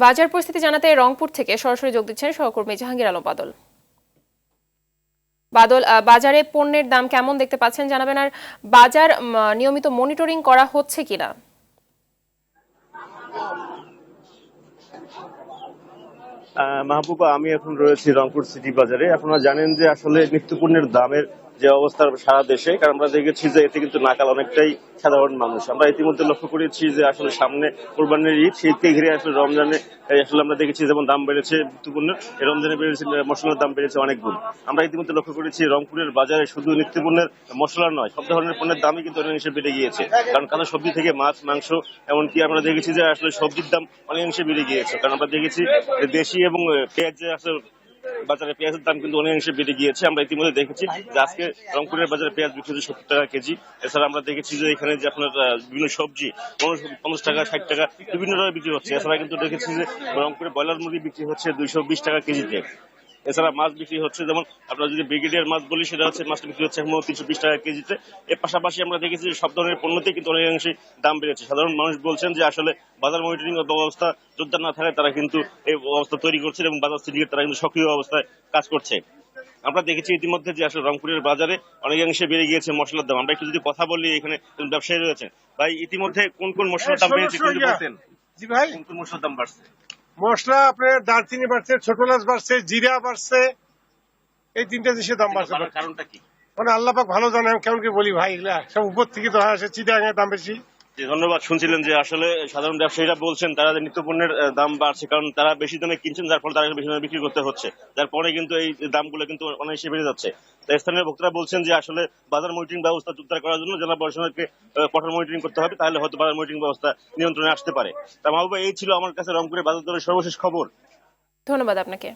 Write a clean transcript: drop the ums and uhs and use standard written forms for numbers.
বাজার পরিস্থিতি জানাতে রংপুর থেকে সরাসরি যোগ দিচ্ছেন সহকর্মী জাহাঙ্গীর আলম বাদল। বাদল, বাজারে পণ্যের দাম কেমন দেখতে পাচ্ছেন জানাবেন, আর বাজার নিয়মিত মনিটরিং করা হচ্ছে কিনা? মাহবুবা, আমি এখন রয়েছি রংপুর সিটি বাজারে। আপনারা জানেন যে আসলে নিত্যপণ্যের দামের যে অবস্থা সারা দেশে, কারণ আমরা দেখেছি যে এতে কিন্তু নাকাল অনেকটাই সাধারণ মানুষ। আমরা ইতিমধ্যে লক্ষ্য করেছি যে আসলে সামনে কোরবানির ঈদ, শীতকে ঘিরে আসলে রমজানে আসলে আমরা দেখেছি যেমন দাম বেড়েছে নিত্যপণ্যের, রমজানে বেড়েছে মশলার দাম বেড়েছে অনেক গুণ। আমরা ইতিমধ্যে লক্ষ্য করেছি রংপুরের বাজারে শুধু নিত্যপণ্যের মশলা নয়, সব ধরনের পণ্যের দামই কিন্তু অনেকাংশে বেড়ে গিয়েছে। কারণ কাঁচা সবজি থেকে মাছ, মাংস, এমনকি আমরা দেখেছি যে আসলে সবজির দাম অনেকাংশে বেড়ে গিয়েছে। কারণ আমরা দেখেছি যে দেশি এবং পেঁয়াজ যে আসলে বাজারে পেঁয়াজের দাম কিন্তু অনেকাংশে বেড়ে গিয়েছে। আমরা ইতিমধ্যে দেখেছি যে আজকে রংপুরের বাজারে পেঁয়াজ বিক্রি হচ্ছে 70 টাকা কেজি। এছাড়া আমরা দেখেছি যে এখানে যে আপনার বিভিন্ন সবজি 50 টাকা, 60 টাকা বিভিন্ন টাকা বিক্রি হচ্ছে। এছাড়া কিন্তু দেখেছি যে রংপুরে ব্রয়লার মুরগি বিক্রি হচ্ছে 220 টাকা কেজিতে। এছাড়া মাছ বিক্রি হচ্ছে, যেমন আপনার যদি ব্রিগেডিয়ার মাছ বলি, সেটা হচ্ছে মাছটা বিক্রি হচ্ছে এখন 320 টাকা কেজিতে। এর পাশাপাশি আমরা দেখেছি যে সব ধরনের পণ্যতে কিন্তু অনেকাংশে দাম বেড়েছে। সাধারণ মানুষ বলছেন যে আসলে বাজার মনিটরিং ব্যবস্থা জোরদার না থাকায় তারা কিন্তু এই অবস্থা তৈরি করছে এবং বাজার সিন্ডিকেট তারা কিন্তু সক্রিয় অবস্থায় কাজ করছে। আমরা দেখেছি ইতিমধ্যে যে আসলে রংপুরের বাজারে অনেকাংশে বেড়ে গিয়েছে মশলার দাম। আমরা একটু যদি কথা বলি, এখানে ব্যবসায়ী রয়েছেন। ভাই, ইতিমধ্যে কোন কোন মশলার দাম বেড়েছে একটু যদি বলতেন। জি ভাই, কোন কোন মশলার দাম বাড়ছে? মশলা আপনার দারচিনি বাড়ছে, ছোট এলাচ বাড়ছে, জিরা বাড়ছে, এই তিনটা জিনিসের দাম বাড়ছে। কারণটা কি? মানে আল্লাহ পাক ভালো জানে, আমি কেমন কি বলি ভাই, এগুলা সব উপর থেকে তো আসে, চিটাগাঙের দাম বেশি। জি, ধন্যবাদ। শুনছিলেন যে আসলে সাধারণ ব্যবসায়ীরা বলছেন তারা যে নিত্যপণ্যের দাম বাড়ছে, কারণ তারা বেশি দামে কিনছেন, যার ফলে তারা বেশি দামে বিক্রি করতে হচ্ছে, যার পরে কিন্তু এই দামগুলো কিন্তু অনেক বেড়ে যাচ্ছে। তাই স্থানীয় ভোক্তারা বলছেন যে আসলে বাজার মনিটরিং ব্যবস্থা জোরদার করার জন্য জেলা প্রশাসনকে কঠোর মনিটরিং করতে হবে, তাহলে হয়তো বাজার মনিটরিং ব্যবস্থা নিয়ন্ত্রণে আসতে পারে। তা মাহবুবা, এই ছিল আমার কাছে রংপুরের বাজার দরের সর্বশেষ খবর। ধন্যবাদ আপনাকে।